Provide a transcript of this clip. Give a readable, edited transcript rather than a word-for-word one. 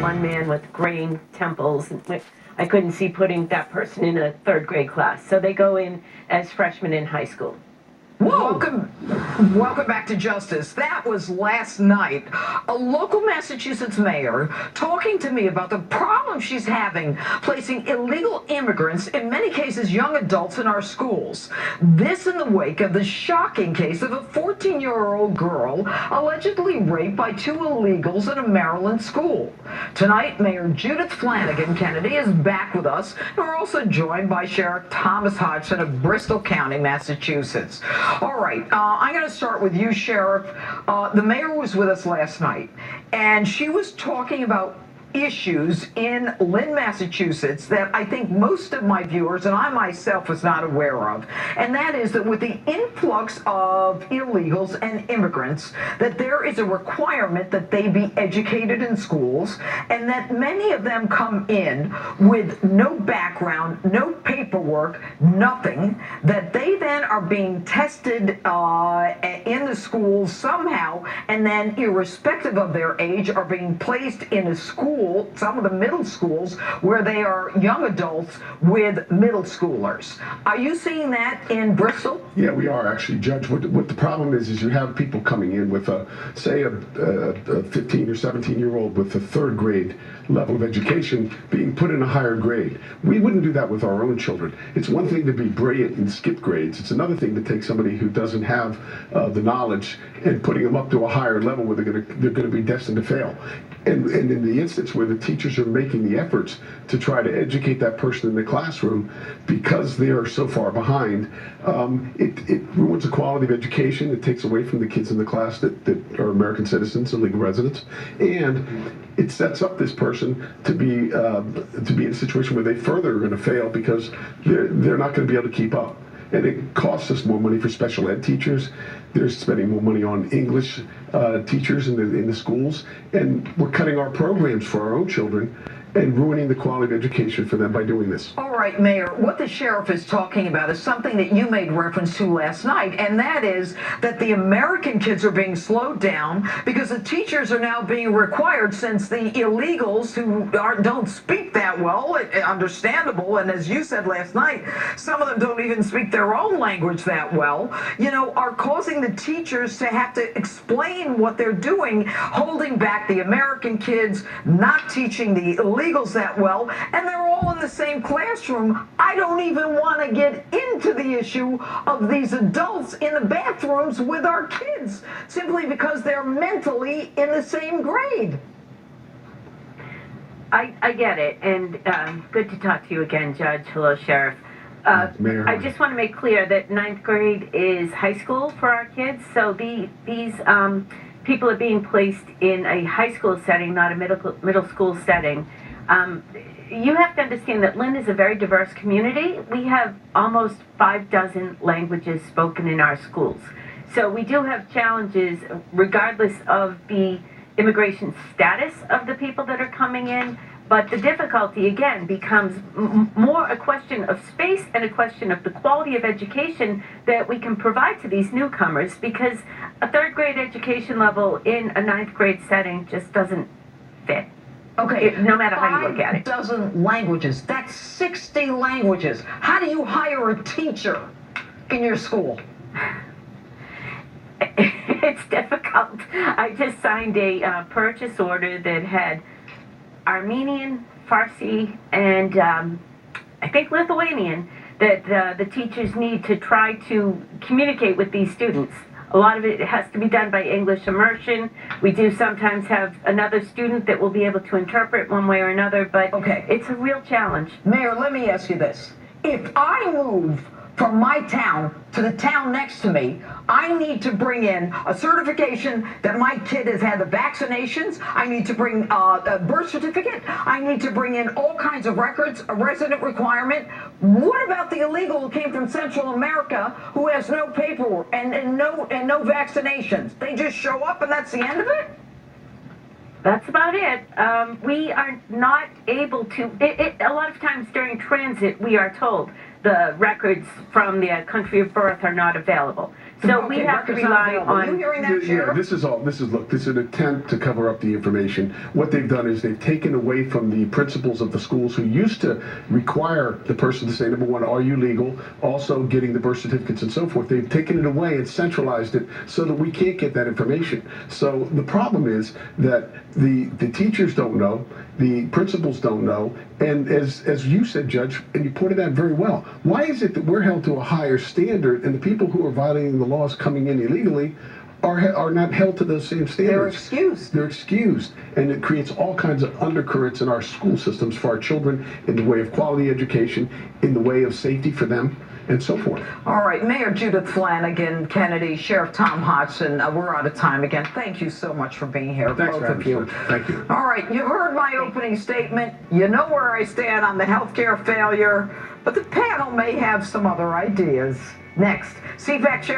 one man with graying temples. I couldn't see putting that person in a third grade class. So they go in as freshmen in high school. Welcome back to Justice. That was last night. A local Massachusetts mayor talking to me about the problem she's having placing illegal immigrants, in many cases young adults, in our schools. This in the wake of the shocking case of a 14-year-old girl allegedly raped by two illegals in a Maryland school. Tonight, Mayor Judith Flanagan Kennedy is back with us, and we're also joined by Sheriff Thomas Hodgson of Bristol County, Massachusetts. All right, I'm going to start with you, Sheriff. The mayor was with us last night, and she was talking about issues in Lynn, Massachusetts that I think most of my viewers and I myself was not aware of. And that is that with the influx of illegals and immigrants, that there is a requirement that they be educated in schools, and that many of them come in with no background, no paperwork, nothing, that they then are being tested in the schools somehow, and then irrespective of their age are being placed in a school, some of the middle schools, where they are young adults with middle schoolers. Are you seeing that in Bristol? Yeah, we are actually, Judge. What the problem is you have people coming in with say a 15 or 17-year-old with a third grade level of education being put in a higher grade. We wouldn't do that with our own children. It's one thing to be brilliant and skip grades. It's another thing to take somebody who doesn't have the knowledge and putting them up to a higher level where they're going to be destined to fail. And in the instance where the teachers are making the efforts to try to educate that person in the classroom, because they are so far behind, it ruins the quality of education. It takes away from the kids in the class that are American citizens and legal residents, and it sets up this person to be in a situation where they further are going to fail because they're not going to be able to keep up. And it costs us more money for special ed teachers. They're spending more money on English teachers in the schools. And we're cutting our programs for our own children and ruining the quality of education for them by doing this. All right, Mayor, what the sheriff is talking about is something that you made reference to last night, and that is that the American kids are being slowed down because the teachers are now being required, since the illegals who don't speak that well, understandable, and as you said last night, some of them don't even speak their own language that well, are causing the teachers to have to explain what they're doing, holding back the American kids, not teaching the illegals that well, and they're all in the same classroom. I don't even want to get into the issue of these adults in the bathrooms with our kids, simply because they're mentally in the same grade. I get it, and good to talk to you again, Judge. Hello, Sheriff. I just want to make clear that 9th grade is high school for our kids, so these people are being placed in a high school setting, not a middle school setting. You have to understand that Lynn is a very diverse community. We have almost 6 languages spoken in our schools. So we do have challenges regardless of the immigration status of the people that are coming in. But the difficulty, again, becomes more a question of space and a question of the quality of education that we can provide to these newcomers, because a 3rd grade education level in a 9th grade setting just doesn't fit. Okay, no matter how you look at it. 5 languages, that's 60 languages. How do you hire a teacher in your school? It's difficult. I just signed a purchase order that had Armenian, Farsi, and I think Lithuanian that the teachers need to try to communicate with these students. A lot of it has to be done by English immersion. We do sometimes have another student that will be able to interpret one way or another, but it's a real challenge. Mayor, let me ask you this. If I move from my town to the town next to me, I need to bring in a certification that my kid has had the vaccinations. I need to bring a birth certificate. I need to bring in all kinds of records, a resident requirement. What about the illegal who came from Central America who has no paperwork and no vaccinations? They just show up and that's the end of it? That's about it. We are not able to, a lot of times during transit, we are told the records from the country of birth are not available. So we Okay, have to records not rely available. Are you on. hearing that, Yeah, Sheriff? this is an attempt to cover up the information. What they've done is they've taken away from the principals of the schools who used to require the person to say, number one, are you legal? Also getting the birth certificates and so forth. They've taken it away and centralized it so that we can't get that information. So the problem is that the teachers don't know, the principals don't know, and as you said, Judge, and you pointed out very well, why is it that we're held to a higher standard and the people who are violating the laws coming in illegally are not held to those same standards? They're excused. They're excused, and it creates all kinds of undercurrents in our school systems for our children in the way of quality education, in the way of safety for them, and so forth. All right, Mayor Judith Flanagan Kennedy, Sheriff Tom Hodgson, we're out of time again. Thank you so much for being here, Thanks both for having of me, you. Judge. Thank you. All right, you heard my opening statement. You know where I stand on the healthcare failure, but the panel may have some other ideas. Next, CFAC Chair